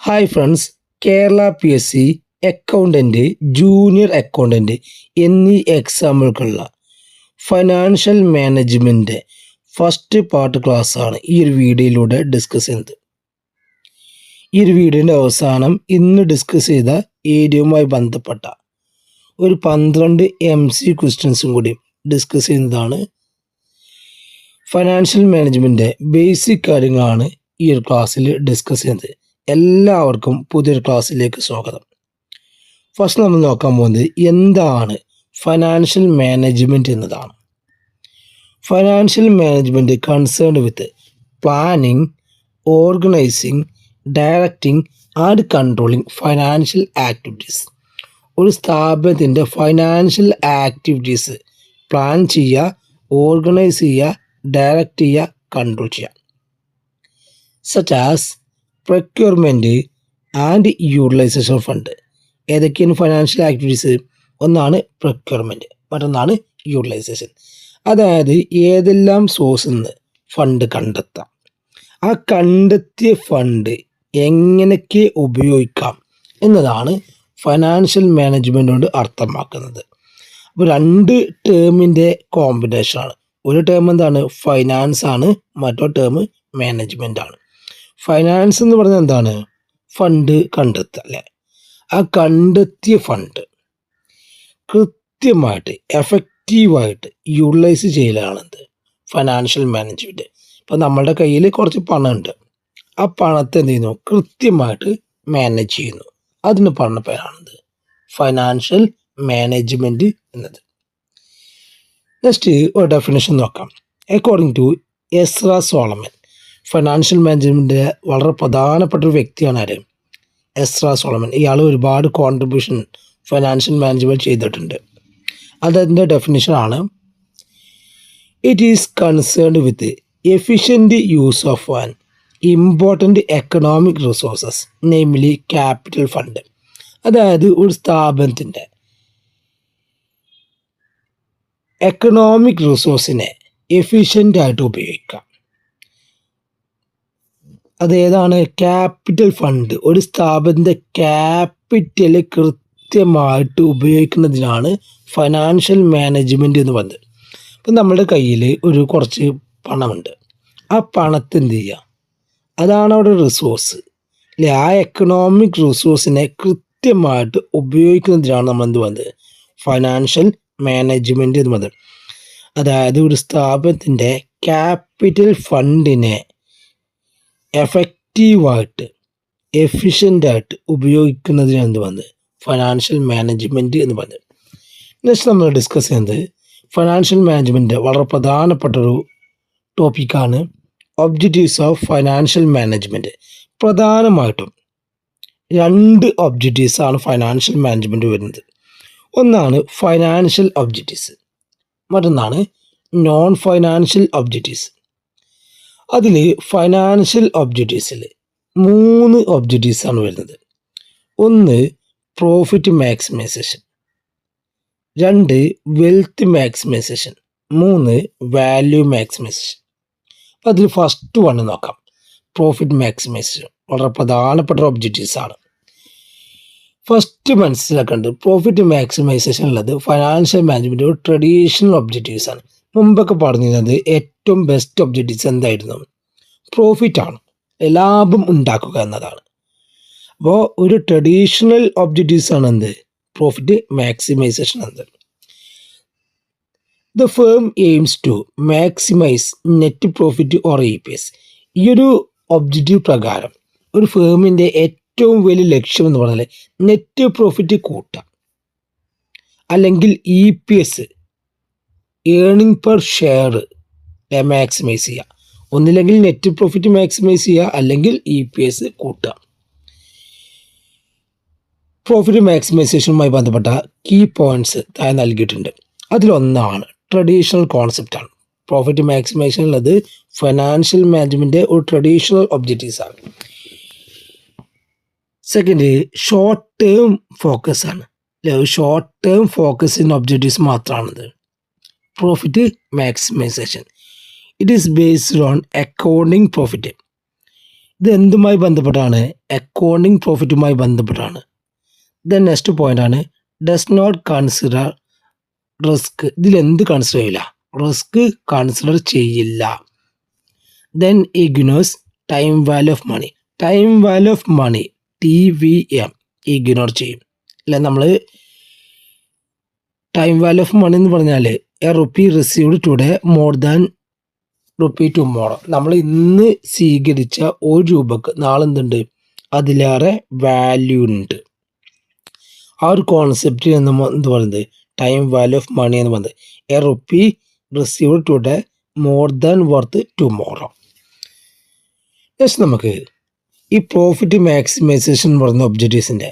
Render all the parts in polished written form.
Hi friends, Kerala PSC accountant, junior accountant എന്നീ എക്സാമുകൾക്കുള്ള financial management first part ക്ലാസ്സാണ് ഈ ഒരു വീഡിയോയിലൂടെ ഡിസ്കസ് ചെയ്യുന്നത്. ഈ ഒരു വീഡിയോൻ്റെ അവസാനം ഇന്ന് ഡിസ്കസ് ചെയ്ത ഏരിയയുമായി ബന്ധപ്പെട്ട ഒരു 12 MC ക്വസ്റ്റ്യൻസും കൂടി ഡിസ്കസ് ചെയ്യുന്നതാണ്. ഫൈനാൻഷ്യൽ മാനേജ്മെൻറ്റ് ബേസിക് കാര്യങ്ങളാണ് ഈ ഒരു ക്ലാസ്സിൽ ഡിസ്കസ് ചെയ്യുന്നത്. എല്ലാവർക്കും പുതിയൊരു ക്ലാസ്സിലേക്ക് സ്വാഗതം. ഫസ്റ്റ് നമ്മൾ നോക്കാൻ പോകുന്നത് എന്താണ് ഫൈനാൻഷ്യൽ മാനേജ്മെൻറ്റ് എന്നതാണ്. Financial management concerned with planning, organizing, directing and controlling financial activities. ഒരു സ്ഥാപനത്തിൻ്റെ ഫൈനാൻഷ്യൽ ആക്ടിവിറ്റീസ് പ്ലാൻ ചെയ്യുക, ഓർഗനൈസ് ചെയ്യുക, ഡയറക്റ്റ് ചെയ്യുക, കൺട്രോൾ ചെയ്യുക. Such as procurement and utilization fund. ഏതൊക്കെയാണ് ഫൈനാൻഷ്യൽ ആക്ടിവിറ്റീസ്? ഒന്നാണ് പ്രൊക്യൂർമെൻറ്റ്, മറ്റൊന്നാണ് യൂട്ടിലൈസേഷൻ. അതായത് ഏതെല്ലാം സോഴ്സിൽ നിന്ന് ഫണ്ട് കണ്ടെത്താം, ആ കണ്ടെത്തിയ ഫണ്ട് എങ്ങനെയൊക്കെ ഉപയോഗിക്കാം എന്നതാണ് ഫൈനാൻഷ്യൽ മാനേജ്മെൻറ്റ് കൊണ്ട് അർത്ഥമാക്കുന്നത്. അപ്പോൾ രണ്ട് ടേമിൻ്റെ കോമ്പിനേഷനാണ്. ഒരു ടേം എന്താണ്? ഫൈനാൻസ് ആണ്, മറ്റൊരു ടേം മാനേജ്മെൻ്റ് ആണ്. ഫൈനാൻസ് എന്ന് പറഞ്ഞാൽ എന്താണ്? ഫണ്ട് കണ്ടെത്തുക അല്ലേ? ആ കണ്ടെത്തിയ ഫണ്ട് കൃത്യമായിട്ട് എഫക്റ്റീവായിട്ട് യൂട്ടിലൈസ് ചെയ്യലാണെന്ത്? Financial management. ഇപ്പോൾ നമ്മളുടെ കയ്യിൽ കുറച്ച് പണമുണ്ട്, ആ പണത്തെ എന്ത് ചെയ്യുന്നു? കൃത്യമായിട്ട് മാനേജ് ചെയ്യുന്നു. അതിന് പറഞ്ഞ പേരാണെന്ത്? ഫൈനാൻഷ്യൽ മാനേജ്മെൻറ്റ് എന്നത്. നെക്സ്റ്റ് ഒരു ഡെഫിനേഷൻ നോക്കാം. According to Ezra Solomon, financial മാനേജ്മെൻറ്റിലെ വളരെ പ്രധാനപ്പെട്ട ഒരു വ്യക്തിയാണ് ആര്? Ezra Solomon. ഇയാൾ ഒരുപാട് കോൺട്രിബ്യൂഷൻ ഫൈനാൻഷ്യൽ മാനേജ്മെൻറ്റ് ചെയ്തിട്ടുണ്ട്. അതിൻ്റെ ഡെഫിനിഷനാണ്: it is concerned with efficient use of an important economic resources, namely capital fund. അതായത് ഒരു സ്ഥാപനത്തിൻ്റെ എക്കണോമിക് റിസോഴ്സിനെ എഫിഷ്യൻ്റായിട്ട് ഉപയോഗിക്കാം. അതേതാണ്? Capital fund. ഒരു സ്ഥാപനത്തിൻ്റെ ക്യാപിറ്റൽ കൃത്യമായിട്ട് ഉപയോഗിക്കുന്നതിനാണ് ഫൈനാൻഷ്യൽ മാനേജ്മെൻറ്റ് എന്ന് പറയുന്നത്. ഇപ്പം നമ്മുടെ കയ്യിൽ ഒരു കുറച്ച് പണമുണ്ട്, ആ പണത്തെ എന്ത് ചെയ്യുക? അതാണ് അവിടെ റിസോഴ്സ് അല്ലെ? ആ എക്കണോമിക് റിസോഴ്സിനെ കൃത്യമായിട്ട് ഉപയോഗിക്കുന്നതിനാണ് നമ്മൾ എന്ത് പറയുന്നത്? ഫൈനാൻഷ്യൽ മാനേജ്മെൻറ്റ് എന്ന് പറയുന്നത്. അതായത് ഒരു സ്ഥാപനത്തിൻ്റെ ക്യാപിറ്റൽ ഫണ്ടിനെ എഫക്റ്റീവായിട്ട് എഫിഷ്യൻ്റായിട്ട് ഉപയോഗിക്കുന്നതിനാണ് എന്ത് പറയുന്നത്? ഫൈനാൻഷ്യൽ മാനേജ്മെൻറ്റ് എന്ന് പറയുന്നത്. നെക്സ്റ്റ് നമ്മൾ ഡിസ്കസ് ചെയ്യുന്നത് ഫൈനാൻഷ്യൽ മാനേജ്മെൻറ്റ് വളരെ പ്രധാനപ്പെട്ടൊരു ടോപ്പിക്കാണ്. Objectives of financial management. പ്രധാനമായിട്ടും 2 ഒബ്ജക്റ്റീവ്സാണ് ഫൈനാൻഷ്യൽ മാനേജ്മെൻറ്റ് വരുന്നത്. ഒന്നാണ് ഫൈനാൻഷ്യൽ ഒബ്ജക്റ്റീവ്സ്, മറ്റൊന്നാണ് നോൺ ഫൈനാൻഷ്യൽ ഒബ്ജക്റ്റീവ്സ്. അതിൽ ഫൈനാൻഷ്യൽ ഒബ്ജക്റ്റീവ്സിൽ 3 ഒബ്ജക്റ്റീവ്സാണ് വരുന്നത്. ഒന്ന് profit maximization, 2 wealth maximisation, 3 value maximisation. അപ്പോൾ അതിൽ ഫസ്റ്റ് വൺ നോക്കാം. പ്രോഫിറ്റ് മാക്സിമൈസേഷൻ വളരെ പ്രധാനപ്പെട്ട ഒബ്ജക്റ്റീവ്സ് ആണ്. ഫസ്റ്റ് മനസ്സിലാക്കേണ്ടത് പ്രോഫിറ്റ് മാക്സിമൈസേഷൻ ഉള്ളത് ഫൈനാൻഷ്യൽ മാനേജ്മെൻറ്റ് ഒരു ട്രഡീഷണൽ ഒബ്ജക്റ്റീവ്സ് ആണ്. മുമ്പൊക്കെ പറഞ്ഞിരുന്നത് ഏറ്റവും ബെസ്റ്റ് ഒബ്ജക്റ്റീവ്സ് എന്തായിരുന്നു? പ്രോഫിറ്റാണ്, ലാഭം ഉണ്ടാക്കുക എന്നതാണ്. അപ്പോൾ ഒരു ട്രഡീഷണൽ ഒബ്ജക്റ്റീവ്സ് ആണ് എന്ത്? പ്രോഫിറ്റ് മാക്സിമൈസേഷൻ എന്നത്. The firm aims to maximize net profit or EPS. ഈ ഒരു ഒബ്ജക്റ്റീവ് പ്രകാരം ഒരു ഫേമിൻ്റെ ഏറ്റവും വലിയ ലക്ഷ്യം എന്ന് പറഞ്ഞാൽ നെറ്റ് പ്രോഫിറ്റ് കൂട്ടുക, അല്ലെങ്കിൽ EPS earning per share maximize ചെയ്യുക. ഒന്നില്ലെങ്കിൽ നെറ്റ് പ്രോഫിറ്റ് മാക്സിമൈസ് ചെയ്യുക, അല്ലെങ്കിൽ EPS കൂട്ടുക. പ്രോഫിറ്റ് മാക്സിമൈസേഷനുമായി ബന്ധപ്പെട്ട കീ പോയിന്റ്സ് താഴെ നൽകിയിട്ടുണ്ട്. അതിലൊന്നാണ് ട്രഡീഷണൽ കോൺസെപ്റ്റാണ്. പ്രോഫിറ്റ് മാക്സിമൈസേഷൻ ഉള്ളത് ഫൈനാൻഷ്യൽ മാനേജ്മെൻറ്റ് ഒരു ട്രഡീഷണൽ ഒബ്ജക്റ്റീവ്സ് ആണ്. സെക്കൻഡ്, ഷോർട്ട് ടേം ഫോക്കസ് ആണ് അല്ലെ? ഷോർട്ട് ടേം ഫോക്കസിൻ്റെ ഒബ്ജക്റ്റീവ്സ് മാത്രമാണത് profit maximization. It is based on accounting profit. ഇത് എന്തുമായി ബന്ധപ്പെട്ടാണ്? അക്കൗണ്ടിങ് പ്രോഫിറ്റുമായി ബന്ധപ്പെട്ടാണ്. ദെൻ നെക്സ്റ്റ് പോയിന്റ് ആണ് ഡസ് നോട്ട് കൺസിഡർ റിസ്ക്. ഇതിൽ എന്ത് കൺസിഡർ ചെയ്യില്ല? റിസ്ക് കൺസിഡർ ചെയ്യില്ല. Then ignores time value of money. Time value of money TVM ignore ചെയ്യും. അല്ലെ, നമ്മൾ ടൈം വാല്യൂ ഓഫ് മണി എന്ന് പറഞ്ഞാൽ A rupee received today more than rupee tomorrow. നമ്മൾ ഇന്ന് സ്വീകരിച്ച 1 രൂപക്ക് നാളെ എന്തുണ്ട്? അതിലേറെ വാല്യൂ ഉണ്ട്. ആ ഒരു കോൺസെപ്റ്റ് എന്ത് പറയുന്നത്? ടൈം വാല്യൂ ഓഫ് മണി എന്ന് പറയുന്നത് A rupee received today more than worth tomorrow. Next നമുക്ക് ഈ പ്രോഫിറ്റ് മാക്സിമൈസേഷൻ എന്ന് പറയുന്ന ഒബ്ജക്റ്റീവ്സിൻ്റെ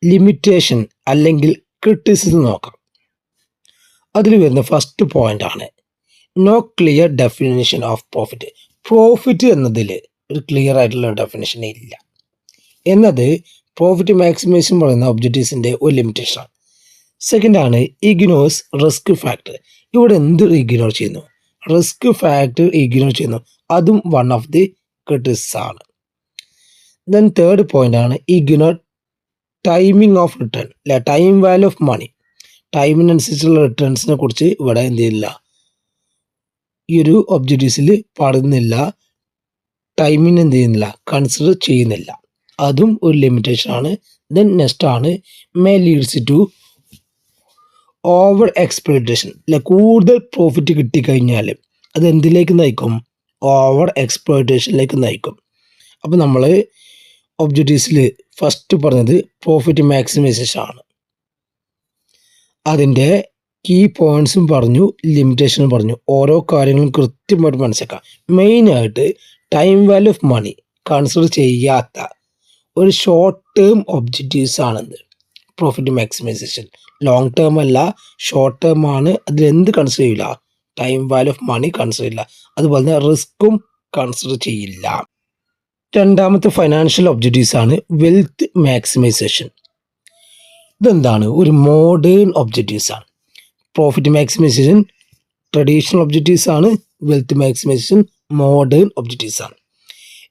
ലിമിറ്റേഷൻ അല്ലെങ്കിൽ ക്രിറ്റിസിസം നോക്കാം. അതിൽ വരുന്ന ഫസ്റ്റ് പോയിന്റ് ആണ് no clear definition of profit. Profit എന്നതിൽ ഒരു ക്ലിയർ ആയിട്ടുള്ള ഡെഫിനിഷൻ ഇല്ല എന്നത് പ്രോഫിറ്റ് മാക്സിമൈസേഷൻ പറയുന്ന ഒബ്ജക്റ്റീവ്സിൻ്റെ ഒരു ലിമിറ്റേഷനാണ്. സെക്കൻഡ് ആണ് ഇഗ്നോർസ് റിസ്ക് ഫാക്ടർ. ഇവിടെ എന്ത് ഇഗ്നോർ ചെയ്യുന്നു? റിസ്ക് ഫാക്ടർ ഇഗ്നോർ ചെയ്യുന്നു. അതും വൺ ഓഫ് ദി ക്രിറ്റിസിസം ആണ്. ദെൻ തേർഡ് പോയിന്റ് ആണ് ഇഗ്നോർ ടൈമിംഗ് ഓഫ് റിട്ടേൺ. അല്ലെ, ടൈം വാല്യൂ ഓഫ് മണി. ടൈമിനനുസരിച്ചുള്ള റിട്ടേൺസിനെ കുറിച്ച് ഇവിടെ എന്ത് ചെയ്യുന്നില്ല, ഈ ഒരു ഒബ്ജക്റ്റീവ്സിൽ പറയുന്നില്ല. ടൈമിന് എന്ത് ചെയ്യുന്നില്ല, കൺസിഡർ ചെയ്യുന്നില്ല. അതും ഒരു ലിമിറ്റേഷൻ ആണ്. ദെൻ നെക്സ്റ്റ് ആണ് may leads to over exploitation. അല്ലെ, കൂടുതൽ പ്രോഫിറ്റ് കിട്ടിക്കഴിഞ്ഞാൽ അത് എന്തിലേക്ക് നയിക്കും? ഓവർ എക്സ്പ്ലോയിറ്റേഷനിലേക്ക് നയിക്കും. അപ്പോൾ നമ്മൾ ഒബ്ജക്റ്റീവ്സിൽ ഫസ്റ്റ് പറഞ്ഞത് പ്രോഫിറ്റ് മാക്സിമൈസേഷൻ ആണ്. അതിൻ്റെ കീ പോയിന്റ്സും പറഞ്ഞു, ലിമിറ്റേഷനും പറഞ്ഞു. ഓരോ കാര്യങ്ങളും കൃത്യമായിട്ട് മനസ്സിലാക്കാം. മെയിനായിട്ട് time value of money consider ചെയ്യാത്ത ഒരു ഷോർട്ട് ടേം ഒബ്ജക്റ്റീവ്സ് ആണെന്ന് പ്രോഫിറ്റ് മാക്സിമൈസേഷൻ. ലോങ് ടേം അല്ല, ഷോർട്ട് ടേം ആണ്. അതിലെന്ത് കൺസിഡർ ചെയ്യില്ല? Time value of money consider ചെയ്യില്ല. അതുപോലെ തന്നെ റിസ്ക്കും കൺസിഡർ ചെയ്യില്ല. രണ്ടാമത്തെ ഫൈനാൻഷ്യൽ ഒബ്ജക്റ്റീവ്സ് ആണ് വെൽത്ത് മാക്സിമൈസേഷൻ. ഇതെന്താണ്? ഒരു മോഡേൺ ഒബ്ജക്റ്റീവ്സ് ആണ്. പ്രോഫിറ്റ് മാക്സിമൈസേഷൻ ട്രഡീഷണൽ ഒബ്ജക്റ്റീവ്സ് ആണ്. വെൽത്ത് മാക്സിമൈസേഷൻ മോഡേൺ ഒബ്ജക്റ്റീവ്സ് ആണ്.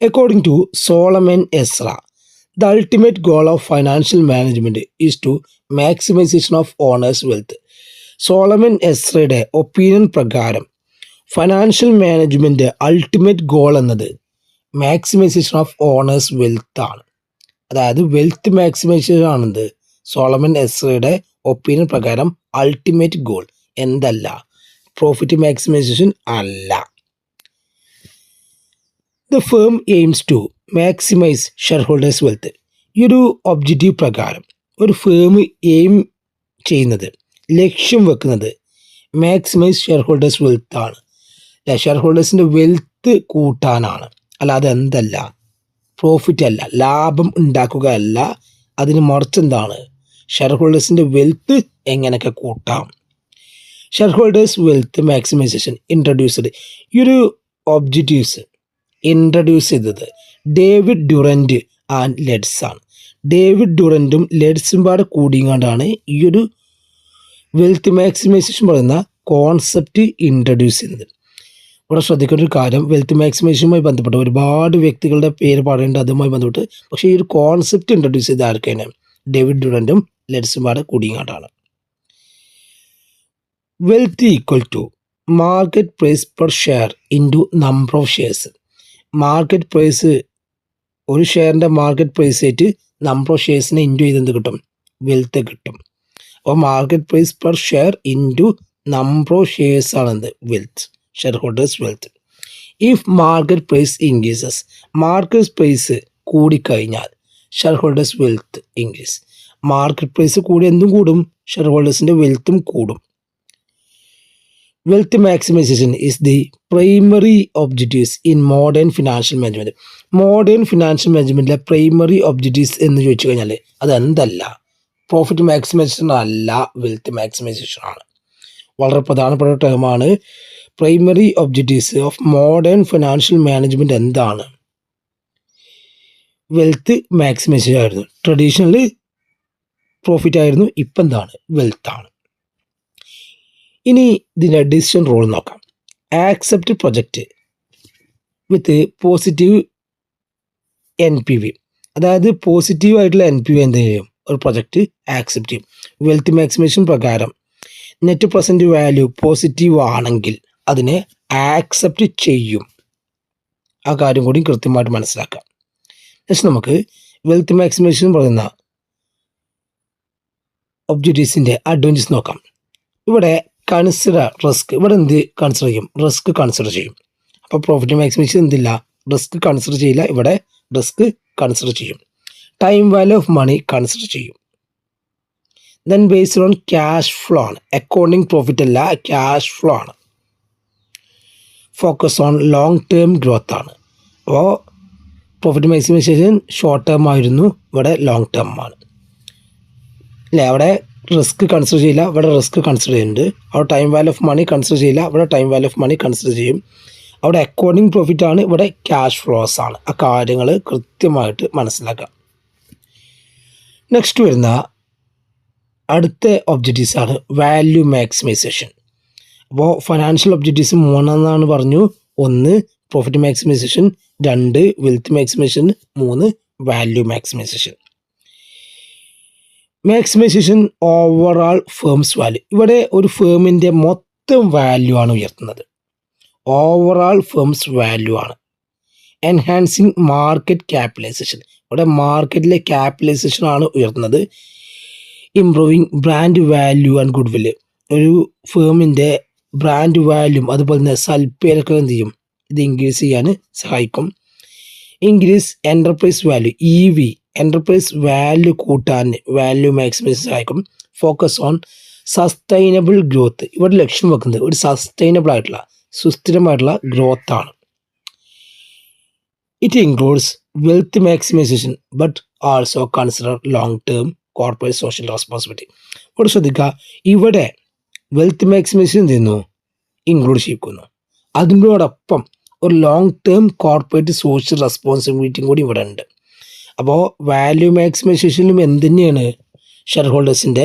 According to Solomon Ezra, the ultimate goal of financial management is to maximisation of owners wealth. Solomon എസ്രയുടെ opinion പ്രകാരം financial management ultimate goal എന്നത് maximization of owners wealth ആണ്. അതായത് wealth maximization ആണെന്ത് Solomon എസ്രയുടെ opinion പ്രകാരം ultimate goal. എന്തല്ല? Profit maximization അല്ല. The firm aims to maximize shareholders wealth. ഈ ഒരു ഒബ്ജക്റ്റീവ് പ്രകാരം ഒരു ഫേം എയിം ചെയ്യുന്നത്, ലക്ഷ്യം വെക്കുന്നത് മാക്സിമൈസ് ഷെയർ ഹോൾഡേഴ്സ് വെൽത്ത് ആണ്. ഷെയർ ഹോൾഡേഴ്സിൻ്റെ വെൽത്ത് കൂട്ടാനാണ്. അല്ലാതെ എന്തല്ല? പ്രോഫിറ്റ് അല്ല, ലാഭം ഉണ്ടാക്കുക അല്ല. അതിന് മറിച്ച് എന്താണ്? ഷെയർ ഹോൾഡേഴ്സിൻ്റെ വെൽത്ത് എങ്ങനെയൊക്കെ കൂട്ടാം. Share holders wealth maximisation introduced. ഈ ഒരു ഒബ്ജക്റ്റീവ്സ് ഇൻട്രൊഡ്യൂസ് ചെയ്തത് ഡേവിഡ് ഡ്യൂറൻറ്റ് ആൻഡ് ലെഡ്സ് ആണ്. ഡേവിഡ് ഡ്യൂറൻറ്റും ലെഡ്സും പാടെ കൂടിയാണ്ടാണ് ഈ ഒരു വെൽത്ത് മാക്സിമൈസേഷൻ പറയുന്ന കോൺസെപ്റ്റ് ഇൻട്രൊഡ്യൂസ് ചെയ്യുന്നത്. ഇവിടെ ശ്രദ്ധിക്കേണ്ട ഒരു കാര്യം, വെൽത്ത് മാക്സിമൈസേഷനുമായി ബന്ധപ്പെട്ട് ഒരുപാട് വ്യക്തികളുടെ പേര് പറയേണ്ടത് അതുമായി ബന്ധപ്പെട്ട്. പക്ഷേ ഈ ഒരു കോൺസെപ്റ്റ് ഇൻട്രൊഡ്യൂസ് ചെയ്ത് ആർക്കാണ്? ഡേവിഡ് ഡ്യൂറൻറ്റും ലെഡ്സും പാടെ കൂടിയാണ്ടാണ്. Wealth equal to market price per share into number of shares. Market price, ഒരു ഷെയറിൻ്റെ മാർക്കറ്റ് പ്രൈസ് ആയിട്ട് നമ്പർ ഓഫ് ഷെയർസിനെ ഇൻറ്റു ചെയ്ത് എന്ത് കിട്ടും? വെൽത്ത് കിട്ടും. അപ്പോൾ market price per share into number of shares ആണെന്ത്? Wealth, shareholders wealth. If market price increases, market price കൂടിക്കഴിഞ്ഞാൽ shareholders wealth increase. Market price കൂടി എന്തും കൂടും? ഷെയർ ഹോൾഡേഴ്സിൻ്റെ വെൽത്തും കൂടും. Wealth maximization is the primary objectives in modern financial management. Modern financial മാനേജ്മെൻറ്റിലെ primary objectives എന്ന് ചോദിച്ചു കഴിഞ്ഞാൽ അതെന്തല്ല? പ്രോഫിറ്റ് മാക്സിമൈസേഷൻ അല്ല, വെൽത്ത് മാക്സിമൈസേഷൻ ആണ്. വളരെ പ്രധാനപ്പെട്ട ടേമാണ്. Primary objectives of modern financial management എന്താണ്? വെൽത്ത് മാക്സിമൈസേഷൻ ആയിരുന്നു. ട്രഡീഷണൽ പ്രോഫിറ്റ് ആയിരുന്നു, ഇപ്പം എന്താണ്? വെൽത്ത് ആണ്. ഇനി ഇതിൻ്റെ ഡിസിഷൻ റോൾ നോക്കാം. Accept project with positive NPV, അതായത് പോസിറ്റീവായിട്ടുള്ള NPV എന്ത് ചെയ്യും, ഒരു പ്രൊജക്റ്റ് ആക്സെപ്റ്റ് ചെയ്യും. വെൽത്ത് മാക്സിമൈസേഷൻ പ്രകാരം നെറ്റ് പ്രസൻറ്റ് വാല്യൂ പോസിറ്റീവ് ആണെങ്കിൽ അതിനെ ആക്സെപ്റ്റ് ചെയ്യും. ആ കാര്യം കൂടി കൃത്യമായിട്ട് മനസ്സിലാക്കാം. നെക്സ്റ്റ് നമുക്ക് വെൽത്ത് മാക്സിമൈസേഷൻ പറയുന്ന ഒബ്ജക്റ്റീവ്സിൻ്റെ അഡ്വാൻറ്റേജ് നോക്കാം. ഇവിടെ കൺസിഡർ റിസ്ക്, ഇവിടെ എന്ത് കൺസിഡർ ചെയ്യും, റിസ്ക് കൺസിഡർ ചെയ്യും. അപ്പോൾ പ്രോഫിറ്റ് മാക്സിമൈസേഷൻ എന്തില്ല, റിസ്ക് കൺസിഡർ ചെയ്യില്ല, ഇവിടെ റിസ്ക് കൺസിഡർ ചെയ്യും. Time value of money consider ചെയ്യും. Then based on cash flow ആണ്, അക്കൗണ്ടിങ് പ്രോഫിറ്റ് അല്ല, ക്യാഷ് ഫ്ലോ ആണ്. Focus on long term growth ആണ്. അപ്പോൾ പ്രോഫിറ്റ് മാക്സിമൈസേഷൻ ഷോർട്ട് ടേം ആയിരുന്നു, ഇവിടെ ലോങ് ടേം ആണ് അല്ലേ. അവിടെ റിസ്ക് കൺസിഡർ ചെയ്യില്ല, ഇവിടെ റിസ്ക് കൺസിഡർ ചെയ്യുന്നുണ്ട്. അവിടെ time value of money consider ചെയ്യില്ല, ഇവിടെ time value of money consider ചെയ്യും. അവിടെ അക്കൗണ്ടിങ് പ്രോഫിറ്റ് ആണ്, ഇവിടെ ക്യാഷ് ഫ്ലോസ് ആണ്. ആ കാര്യങ്ങൾ കൃത്യമായിട്ട് മനസ്സിലാക്കാം. നെക്സ്റ്റ് വരുന്ന അടുത്ത ഒബ്ജക്റ്റീവ്സ് ആണ് വാല്യൂ മാക്സിമൈസേഷൻ. അപ്പോൾ ഫൈനാൻഷ്യൽ ഒബ്ജക്റ്റീവ്സ് 3 പറഞ്ഞു. 1 profit maximization, 2 wealth maximisation, 3 value maximisation. Maximisation overall firms value, ഇവിടെ ഒരു ഫേമിൻ്റെ മൊത്തം വാല്യൂ ആണ് ഉയർത്തുന്നത്. ഓവറാൾ ഫേംസ് വാല്യൂ ആണ്. എൻഹാൻസിങ് മാർക്കറ്റ് ക്യാപിറ്റലൈസേഷൻ, ഇവിടെ മാർക്കറ്റിലെ ക്യാപിറ്റലൈസേഷൻ ആണ് ഉയർത്തുന്നത്. Improving brand value and good വില്ല്, ഒരു ഫേമിൻ്റെ ബ്രാൻഡ് വാല്യൂ അതുപോലെ തന്നെ സൽപ്പേരൊക്കെ എന്ത് ചെയ്യും, ഇത് ഇൻക്രീസ് ചെയ്യാൻ സഹായിക്കും. Increase enterprise value, EV enterprise value കൂട്ടാൻ വാല്യൂ മാക്സിമൈസ് സഹായിക്കും. ഫോക്കസ് ഓൺ സസ്റ്റൈനബിൾ ഗ്രോത്ത്, ഇവിടെ ലക്ഷ്യം വെക്കുന്നത് ഒരു സസ്റ്റൈനബിൾ ആയിട്ടുള്ള സുസ്ഥിരമായിട്ടുള്ള ഗ്രോത്ത് ആണ്. It includes wealth maximisation but also consider long term corporate social responsibility. ഇവിടെ ശ്രദ്ധിക്കുക, ഇവിടെ വെൽത്ത് മാക്സിമൈസേഷൻ ചെയ്യുന്നു, ഇൻക്ലൂഡ് ചെയ്യിക്കുന്നു. അതിനോടൊപ്പം ഒരു ലോങ് ടേം കോർപ്പറേറ്റ് സോഷ്യൽ റെസ്പോൺസിബിലിറ്റിയും കൂടി ഇവിടെ ഉണ്ട്. അപ്പോൾ വാല്യൂ മാക്സിമൈസേഷനിലും എന്ത് തന്നെയാണ്, ഷെയർ ഹോൾഡേഴ്സിൻ്റെ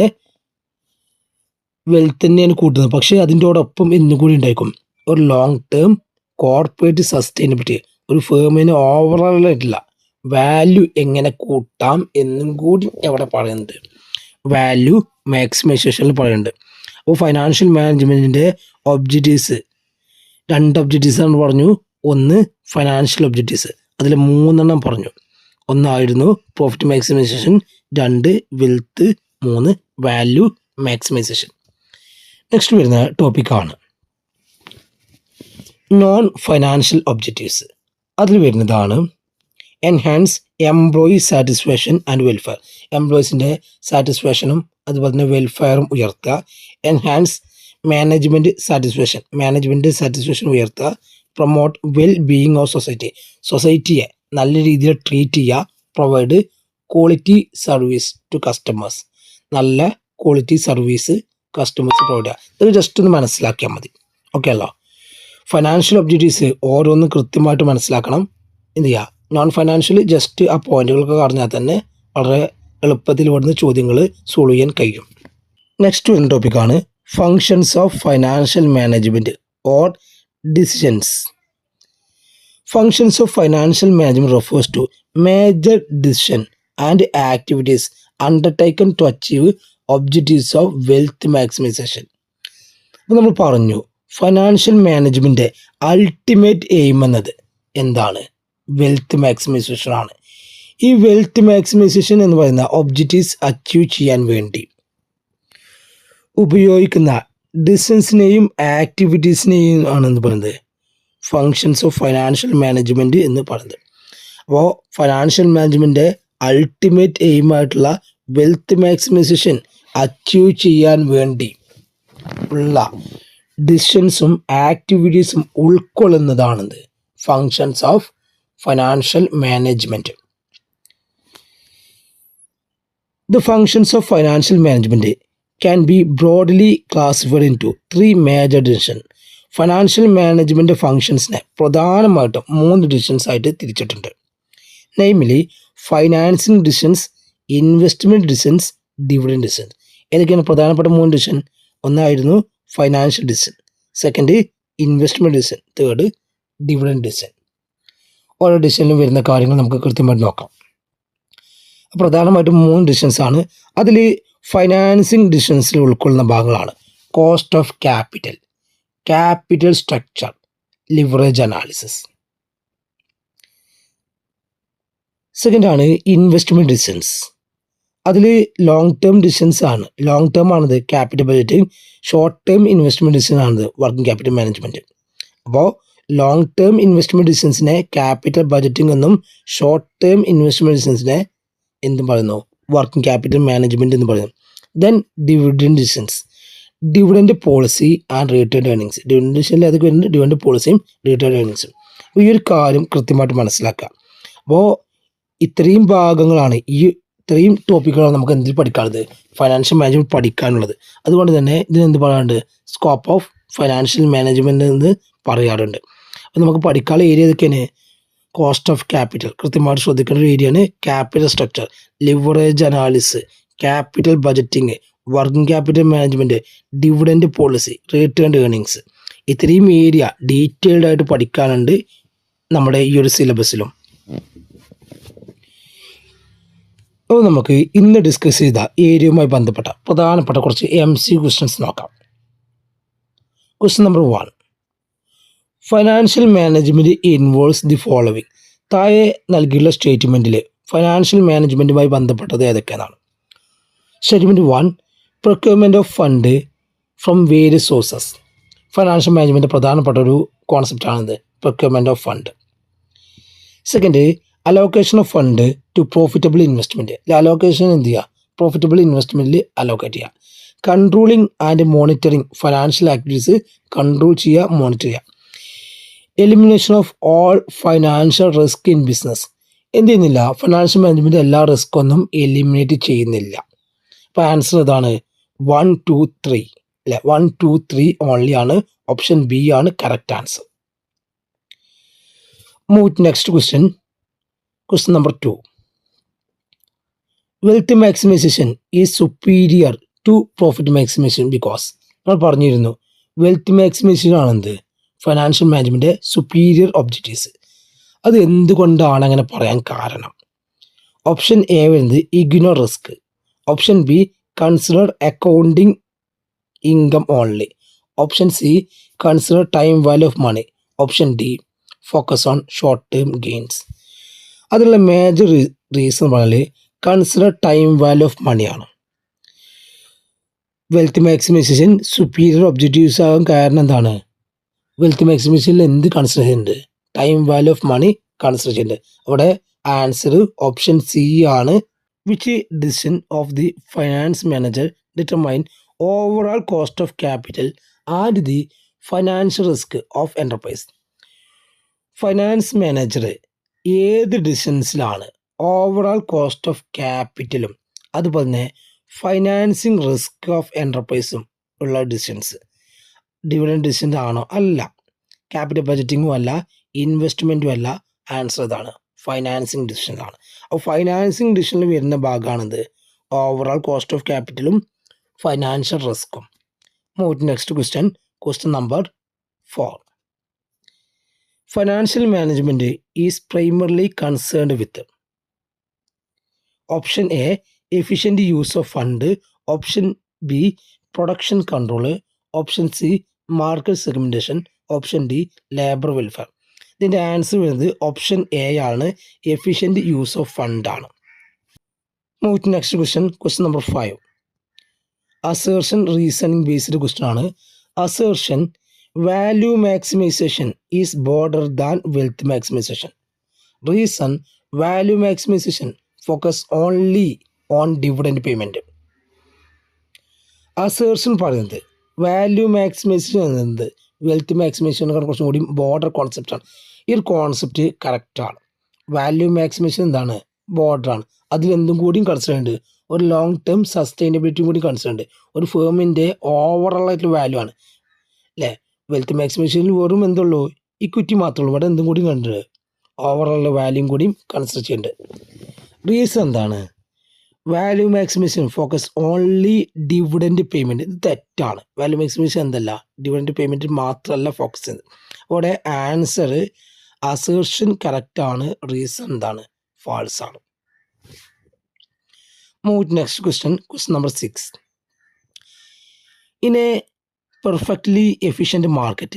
വെൽത്ത് തന്നെയാണ് കൂട്ടുന്നത്. പക്ഷേ അതിൻ്റെയോടൊപ്പം എന്നും കൂടി ഉണ്ടായിരിക്കും ഒരു ലോങ് ടേം കോർപ്പറേറ്റ് സസ്റ്റൈനബിലിറ്റി, ഒരു ഫേമിന് ഓവറോൾ ആയിട്ടുള്ള വാല്യൂ എങ്ങനെ കൂട്ടാം എന്നും കൂടി എവിടെ പറയുന്നുണ്ട്, വാല്യൂ മാക്സിമൈസേഷനിൽ പറയുന്നുണ്ട്. അപ്പോൾ ഫൈനാൻഷ്യൽ മാനേജ്മെൻറ്റിൻ്റെ ഒബ്ജക്റ്റീവ്സ് 2 ഒബ്ജക്റ്റീവ്സ് ആണ് പറഞ്ഞു. 1 ഫൈനാൻഷ്യൽ ഒബ്ജക്റ്റീവ്സ്, അതിൽ 3 പറഞ്ഞു. 1 profit maximization, 2 wealth, 3 value maximization. Next വരുന്ന ടോപ്പിക്കാണ് നോൺ ഫൈനാൻഷ്യൽ ഒബ്ജക്റ്റീവ്സ്. അതിൽ വരുന്നതാണ് enhance employee satisfaction and welfare, എംപ്ലോയീസിൻ്റെ സാറ്റിസ്ഫാക്ഷനും അതുപോലെ തന്നെ വെൽഫെയറും ഉയർത്തുക. എൻഹാൻസ് മാനേജ്മെൻറ്റ് സാറ്റിസ്ഫാക്ഷൻ ഉയർത്തുക. പ്രൊമോട്ട് വെൽ ബീയിങ് ഓഫ് സൊസൈറ്റിയെ നല്ല രീതിയിൽ ട്രീറ്റ് ചെയ്യുക. Provide quality service to customers, നല്ല ക്വാളിറ്റി സർവീസ് കസ്റ്റമേഴ്സ് പ്രൊവൈഡ് ചെയ്യുക. ഇത് ജസ്റ്റ് ഒന്ന് മനസ്സിലാക്കിയാൽ മതി. ഓക്കെ അല്ലോ. ഫൈനാൻഷ്യൽ ഒബ്ജക്റ്റീവ്സ് ഓരോന്നും കൃത്യമായിട്ട് മനസ്സിലാക്കണം. എന്ത് ചെയ്യുക, നോൺ ഫൈനാൻഷ്യൽ ജസ്റ്റ് ആ പോയിന്റുകളൊക്കെ അറിഞ്ഞാൽ തന്നെ വളരെ എളുപ്പത്തിൽ ഇവിടുന്ന് ചോദ്യങ്ങൾ സോൾവ് ചെയ്യാൻ കഴിയും. നെക്സ്റ്റ് വരുന്ന ടോപ്പിക്കാണ് functions of financial management or decisions. Functions of financial management refers to major decision and activities undertaken to achieve objectives of wealth maximization. അപ്പോൾ നമ്മൾ പറഞ്ഞു ഫൈനാൻഷ്യൽ മാനേജ്മെൻറ്റ് അൾട്ടിമേറ്റ് എയിം എന്നത് എന്താണ്, വെൽത്ത് മാക്സിമൈസേഷൻ ആണ്. ഈ വെൽത്ത് മാക്സിമൈസേഷൻ എന്ന് പറയുന്ന objectives achieve ചെയ്യാൻ വേണ്ടി ഉപയോഗിക്കുന്ന ഡിസിഷൻസിനെയും ആക്ടിവിറ്റീസിനെയും ആണെന്ന് പറയുന്നത് ഫങ്ഷൻസ് ഓഫ് ഫൈനാൻഷ്യൽ മാനേജ്മെൻറ്റ് എന്ന് പറയുന്നത്. അപ്പോൾ ഫൈനാൻഷ്യൽ മാനേജ്മെൻറ്റ് അൾട്ടിമേറ്റ് എയിമായിട്ടുള്ള വെൽത്ത് മാക്സിമൈസേഷൻ അച്ചീവ് ചെയ്യാൻ വേണ്ടി ഉള്ള ഡിസിഷൻസും ആക്ടിവിറ്റീസും ഉൾക്കൊള്ളുന്നതാണെന്ന് functions of financial management. The functions of financial management can be broadly classified into 3 major divisions. Financial management ഫങ്ഷൻസിനെ പ്രധാനമായിട്ടും 3 ഡിവിഷൻസ് ആയിട്ട് തിരിച്ചിട്ടുണ്ട്. Namely financing divisions, investment divisions, dividend divisions. ഏതൊക്കെയാണ് പ്രധാനപ്പെട്ട 3 ഡിവിഷൻ? ഒന്നായിരുന്നു financial division, second investment division, third dividend division. ഓരോ ഡിസിഷനിലും വരുന്ന കാര്യങ്ങൾ നമുക്ക് കൃത്യമായിട്ട് നോക്കാം. പ്രധാനമായിട്ടും 3 ഡിസിഷൻസ് ആണ്. അതിൽ ഫൈനാൻസിങ് ഡിസിഷൻസിൽ ഉൾക്കൊള്ളുന്ന ഭാഗങ്ങളാണ് cost of capital, capital structure, leverage analysis. Second ആണ് ഇൻവെസ്റ്റ്മെൻറ്റ് ഡിസിഷൻസ്. അതിൽ ലോങ് ടേം ഡിസിഷൻസ് ആണ്. ലോങ് ടേം ആണത് capital budgeting, short term investment decision ആണത് വർക്കിംഗ് ക്യാപിറ്റൽ മാനേജ്മെൻറ്റ്. അപ്പോൾ ലോങ് ടേം ഇൻവെസ്റ്റ്മെൻറ്റ് ഡിസിഷൻസിനെ ക്യാപിറ്റൽ ബജറ്റിംഗ് എന്നും ഷോർട്ട് ടേം ഇൻവെസ്റ്റ്മെൻറ്റ് ഡിസിഷൻസിനെ എന്തും പറയുന്നു, വർക്കിംഗ് ക്യാപിറ്റൽ മാനേജ്മെൻറ്റ് എന്ന് പറയുന്നു. Then dividend decisions, dividend policy and return earnings. Dividend ഡിസിഷനിൽ അതൊക്കെ വരുന്നത് ഡിവിഡൻഡ് പോളിസിയും റിട്ടേൺ ഏർണിങ്സും. അപ്പോൾ ഈ ഒരു കാര്യം കൃത്യമായിട്ട് മനസ്സിലാക്കുക. അപ്പോൾ ഇത്രയും ഭാഗങ്ങളാണ്, ഇത്രയും ടോപ്പിക്കുകളാണ് നമുക്ക് എന്തിൽ പഠിക്കാനുള്ളത്, ഫൈനാൻഷ്യൽ മാനേജ്മെൻറ്റ് പഠിക്കാനുള്ളത്. അതുകൊണ്ട് തന്നെ ഇതിനെന്ത് പറയാറുണ്ട്, സ്കോപ്പ് ഓഫ് ഫൈനാൻഷ്യൽ മാനേജ്മെൻറ്റ് എന്ന് പറയാറുണ്ട്. അപ്പോൾ നമുക്ക് പഠിക്കാനുള്ള ഏരിയ ഏതൊക്കെയാണ്, കോസ്റ്റ് ഓഫ് ക്യാപിറ്റൽ കൃത്യമായിട്ട് ശ്രദ്ധിക്കേണ്ട ഒരു ഏരിയയാണ്, capital structure, leverage analysis, capital budgeting, working capital management, dividend policy, return earnings. ഇത്രയും ഏരിയ ഡീറ്റെയിൽഡ് ആയിട്ട് പഠിക്കാനുണ്ട് നമ്മുടെ ഈ ഒരു സിലബസിലും. അപ്പോൾ നമുക്ക് ഇന്ന് ഡിസ്കസ് ചെയ്ത ഏരിയയുമായി ബന്ധപ്പെട്ട പ്രധാനപ്പെട്ട കുറച്ച് MC ക്വസ്റ്റ്യൻസ് നോക്കാം. Question number 1, financial management involves the following. താഴെ നൽകിയുള്ള സ്റ്റേറ്റ്മെൻറ്റിൽ ഫൈനാൻഷ്യൽ മാനേജ്മെൻറ്റുമായി ബന്ധപ്പെട്ടത് ഏതൊക്കെയാണ്? Statement 1, procurement of fund from various sources. Financial management പ്രധാനപ്പെട്ട ഒരു കോൺസെപ്റ്റാണിത്, procurement of fund. Second, allocation of fund to profitable investment. Allocation എന്ത് ചെയ്യുക, പ്രോഫിറ്റബിൾ ഇൻവെസ്റ്റ്മെൻറ്റിൽ അലോക്കേറ്റ് ചെയ്യുക. Controlling and monitoring, financial activities control ചെയ്യുക, മോണിറ്റർ ചെയ്യുക. Elimination of all financial risk in business. എന്ത് ചെയ്യുന്നില്ല, ഫൈനാൻഷ്യൽ മാനേജ്മെൻറ്റ് എല്ലാ റിസ്ക്കൊന്നും എലിമിനേറ്റ് ചെയ്യുന്നില്ല. അപ്പോൾ ആൻസർ ഇതാണ് 1, 2, 3 അല്ലേ, 1, 2, 3 ഓൺലി ആണ്. ഓപ്ഷൻ ബി ആണ് correct answer. Move to next question. Question number 2, wealth maximization is superior to profit maximization because. നമ്മൾ പറഞ്ഞിരുന്നു വെൽത്ത് മാക്സിമൈസേഷൻ ആണെന്ത്, ഫൈനാൻഷ്യൽ മാനേജ്മെൻറ്റ് സുപ്പീരിയർ ഒബ്ജക്റ്റീവ്സ്. അത് എന്തുകൊണ്ടാണ് അങ്ങനെ പറയാൻ കാരണം? ഓപ്ഷൻ എ വരുന്നത് ignore risk, option B consider accounting income only, option C consider time value of money, option D focus on short term gains. അതിലുള്ള മേജർ റീസൺ പറഞ്ഞാൽ consider time value of മണിയാണ്. Wealth maximization superior objectives ആകാൻ കാരണം എന്താണ്, wealth മാക്സിമൈസേഷനിൽ എന്ത് consider ചെയ്യുന്നുണ്ട്, time value of money consider ചെയ്യുന്നുണ്ട്. അവിടെ ആൻസർ ഓപ്ഷൻ സി ആണ്. Which decision of the finance manager determine overall cost of capital and the financial risk of enterprise. Finance manager ഏത് ഡിസിഷൻസിലാണ് ഓവറോൾ കോസ്റ്റ് ഓഫ് ക്യാപിറ്റലും അതുപോലെ തന്നെ financing risk of എൻ്റർപ്രൈസും ഉള്ള decisions, dividend decision ആണോ? അല്ല. Capital ബജറ്റിങ്ങും അല്ല, ഇൻവെസ്റ്റ്മെൻറ്റും അല്ല. ആൻസർ ഇതാണ്, ഫൈനാൻസിങ് ഡിസിഷനാണ്. അപ്പോൾ ഫൈനാൻസിങ് ഡിസിഷനിൽ വരുന്ന ഭാഗമാണിത്, ഓവറോൾ കോസ്റ്റ് ഓഫ് ക്യാപിറ്റലും ഫൈനാൻഷ്യൽ റിസ്ക്കും. Move to next question. Question number 4, financial management is primarily concerned with. Option A efficient use of fund, option B production control, option C market segmentation, option D labour welfare. ഇതിൻ്റെ answer വരുന്നത് option A ആണ്, efficient use of ഫണ്ടാണ്. Move to next question. Question number 5, assertion reasoning based question ആണ്. Assertion value maximization is broader than wealth maximisation. Reason value maximisation focus only on dividend payment. Assertion പറയുന്നത് value maximisation എന്നത് wealth മാക്സിമൈസേഷനേക്കാൾ കുറച്ചും കൂടി border കോൺസെപ്റ്റാണ്. ഈ ഒരു concept കറക്റ്റാണ്. Value maximisation എന്താണ്, ബോർഡറാണ്. അതിലെന്തും കൂടിയും കൺസിഡർ ഉണ്ട്, ഒരു ലോങ് ടേം സസ്റ്റൈനബിലിറ്റിയും കൂടി കൺസിഡർ ഉണ്ട്. ഒരു ഫേമിൻ്റെ ഓവറോൾ ആയിട്ടുള്ള വാല്യൂ ആണ് അല്ലേ. വെൽത്ത് മാക്സിമൈസേഷനിൽ വെറും എന്തുള്ളൂ, ഇക്വിറ്റി മാത്രമേ ഉള്ളൂ. ഇവിടെ എന്തും കൂടി കണ്ടിട്ടുണ്ട്, ഓവറോൾ വാല്യൂം കൂടിയും കൺസിഡർ ചെയ്യുന്നുണ്ട്. റീസൺ എന്താണ്, value maximisation focus only dividend payment. ഇത് തെറ്റാണ്. വാല്യൂ മാക്സിമൈസേഷൻ എന്തല്ല, ഡിവിഡൻഡ് പേയ്മെൻറ്റ് മാത്രമല്ല ഫോക്കസ് ചെയ്യുന്നത്. അവിടെ ആൻസർ അസേർഷൻ കറക്റ്റ് ആണ്, റീസൺ എന്താണ്, ഫാൾസ് ആണ്. Move to next question number 6. In a perfectly efficient market,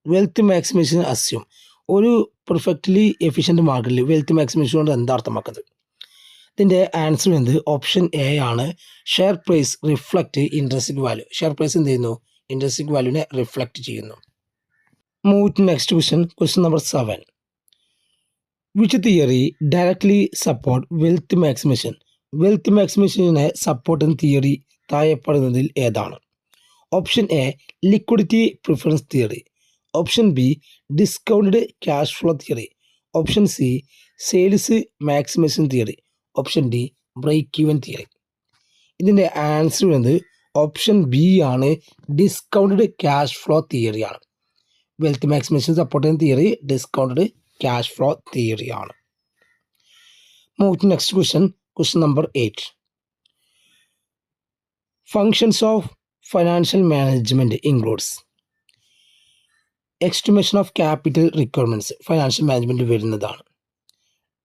wealth maximization assume. ഒരു പെർഫെക്റ്റ്ലി എഫിഷ്യൻറ്റ് മാർക്കറ്റിൽ വെൽത്ത് മാക്സിമൈസേഷൻ കൊണ്ട് എന്താ അർത്ഥമാക്കുന്നത്? ഇതിൻ്റെ ആൻസർ എന്ത്? ഓപ്ഷൻ എ ആണ്. Share price reflect intrinsic value. Share price എന്ത് ചെയ്യുന്നു? ഇൻട്രസ്റ്റിക് വാല്യൂവിനെ റിഫ്ലക്റ്റ് ചെയ്യുന്നു. Move to next question number 7. Which theory directly support wealth maximization? Wealth മാക്സിമൈസേഷനെ സപ്പോർട്ട് ചെയ്യുന്ന തിയറി താഴെപ്പറയുന്നതിൽ ഏതാണ്? Option A liquidity preference theory. Option B discounted cash flow theory. Option C sales maximization theory. Option D break even theory. ഇതിൻ്റെ answer വരുന്നത് option B ആണ്. Discounted cash flow തിയറിയാണ്. Wealth maximization support ചെയ്യുന്ന theory discounted cash flow തിയറിയാണ്. Move to next question number 8. Functions of financial management includes estimation of capital requirements financial management വരുന്നതാണ്.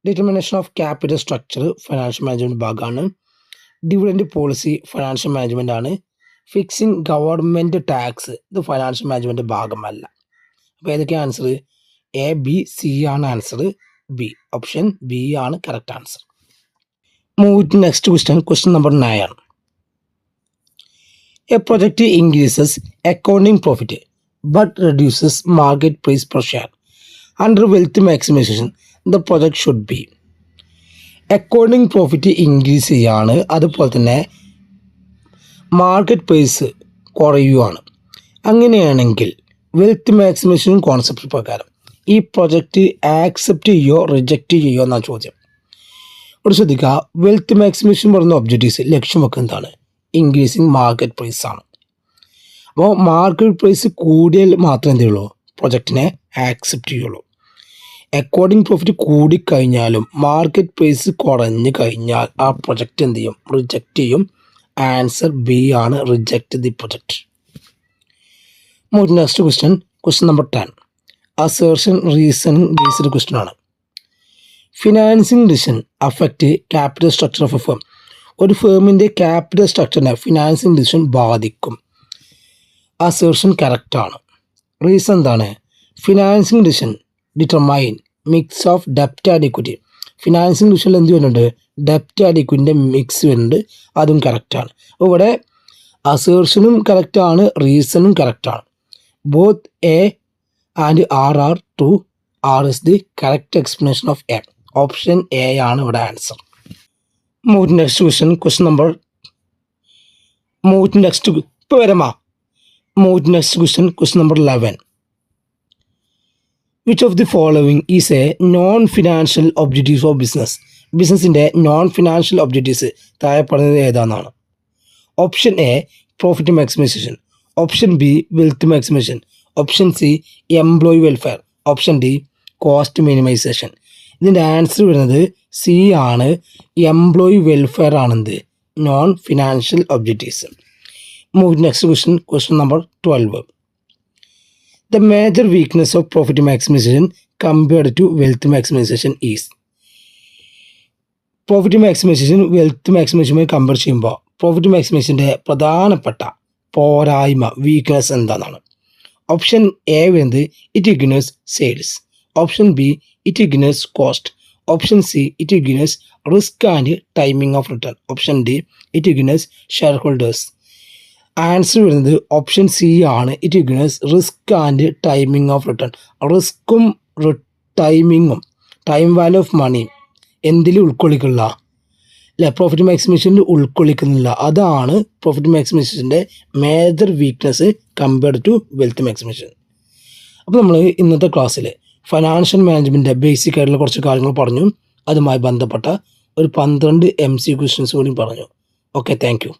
Determination of capital structure financial management ഭാഗമാണ്. Dividend policy financial management ആണ്. Fixing government tax ഇത് financial management ഭാഗമല്ല. അപ്പോൾ ഏതൊക്കെ answer? A, B, C ആണ് answer. B, option B ആണ് correct answer. Move to next question number 9. A project increases accounting profit but reduces market price per share. Under wealth maximization, the project should be accounting profit increase ചെയ്യാണ്, അതുപോലെ തന്നെ market price കുറയുകയാണ്. അങ്ങനെയാണെങ്കിൽ wealth maximisation concept പ്രകാരം ഈ project accept ചെയ്യുകയോ reject ചെയ്യുകയോ എന്നാണ് ചോദ്യം. ഇവിടെ ശ്രദ്ധിക്കുക, വെൽത്ത് മാക്സിമൈസേഷൻ പറയുന്ന ഒബ്ജക്റ്റീവ്സ് ലക്ഷ്യം വെക്കുന്നതാണ് ഇൻക്രീസിങ് മാർക്കറ്റ് പ്രൈസ് ആണ്. അപ്പോൾ മാർക്കറ്റ് പ്രൈസ് കൂടിയാൽ മാത്രമേ എന്ത് ചെയ്യുള്ളൂ? പ്രൊജക്റ്റിനെ ആക്സെപ്റ്റ് ചെയ്യുള്ളൂ. അക്കൗണ്ടിങ് പ്രോഫിറ്റ് കൂടിക്കഴിഞ്ഞാലും മാർക്കറ്റ് പ്രൈസ് കുറഞ്ഞു കഴിഞ്ഞാൽ ആ പ്രൊജക്റ്റ് എന്ത് ചെയ്യും? റിജക്റ്റ് ചെയ്യും. ആൻസർ ബി ആണ്, reject the project. Next question number 10. Assertion reasoning based question ആണ്. Financing decision affect capital structure of a firm. ഒരു ഫേമിൻ്റെ ക്യാപിറ്റൽ സ്ട്രക്ചറിനെ ഫിനാൻസിങ് ഡിസിഷൻ ബാധിക്കും. അസേർഷൻ കറക്റ്റാണ്. റീസൺ എന്താണ്? Financing decision determine mix of ഡെപ്റ്റ് ആൻഡ് ഇക്വിറ്റി. ഫിനാൻസിങ് ഡിസിഷനിൽ എന്ത് വരുന്നുണ്ട്? ഡെപ്റ്റ് ആൻഡ് ഇക്വിറ്റിൻ്റെ മിക്സ് വരുന്നുണ്ട്, അതും കറക്റ്റാണ്. അപ്പോൾ ഇവിടെ അസേർഷനും കറക്റ്റാണ്, റീസണും കറക്റ്റാണ്. Both A and R are true. R is the correct explanation of A. Option A ആണ് ഇവിടെ answer. Move to next question number ഇപ്പോൾ വരമാ. Move to next question number 11. Which of the following is a non-financial objectives of business? ബിസിനസിൻ്റെ non financial objectives താഴെ പറയുന്നത് ഏതാണെന്നാണ്. Option A profit maximization. Option B wealth maximization. Option C employee welfare. Option D cost minimization. ഇതിൻ്റെ answer വരുന്നത് C ആണ്. Employee welfare ആണെന്ത്? Non financial objectives. Move to next question number 12. The major weakness of profit maximization compared to wealth maximization is. Profit maximization wealth മാക്സിമൈസേഷനുമായി compare ചെയ്യുമ്പോൾ profit മാക്സിമൈസേഷൻ്റെ പ്രധാനപ്പെട്ട പോരായ്മ weakness എന്താണെന്നാണ്. ഓപ്ഷൻ എ വരുന്നത് it ignores sales. Option B it ignores cost. Option C it ignores risk and timing of return. Option D it ignores shareholders. Answer വരുന്നത് option C ആണ്. It ignores risk and timing of return. റിസ്ക്കും ടൈമിങ്ങും time value of money എന്തിൽ ഉൾക്കൊള്ളിക്കില്ല? അല്ലെ, profit മാക്സിമൈസേഷനിൽ ഉൾക്കൊള്ളിക്കുന്നില്ല. അതാണ് പ്രോഫിറ്റ് മാക്സിമൈസേഷൻ്റെ major weakness compared to wealth maximization. അപ്പോൾ നമ്മൾ ഇന്നത്തെ ക്ലാസ്സിൽ ഫൈനാൻഷ്യൽ മാനേജ്മെൻറ്റിൻ്റെ ബേസിക് ആയിട്ടുള്ള കുറച്ച് കാര്യങ്ങൾ പറഞ്ഞു. അതുമായി ബന്ധപ്പെട്ട ഒരു 12 MC ക്വസ്റ്റ്യൻസ് കൂടി പറഞ്ഞു. Okay, thank you.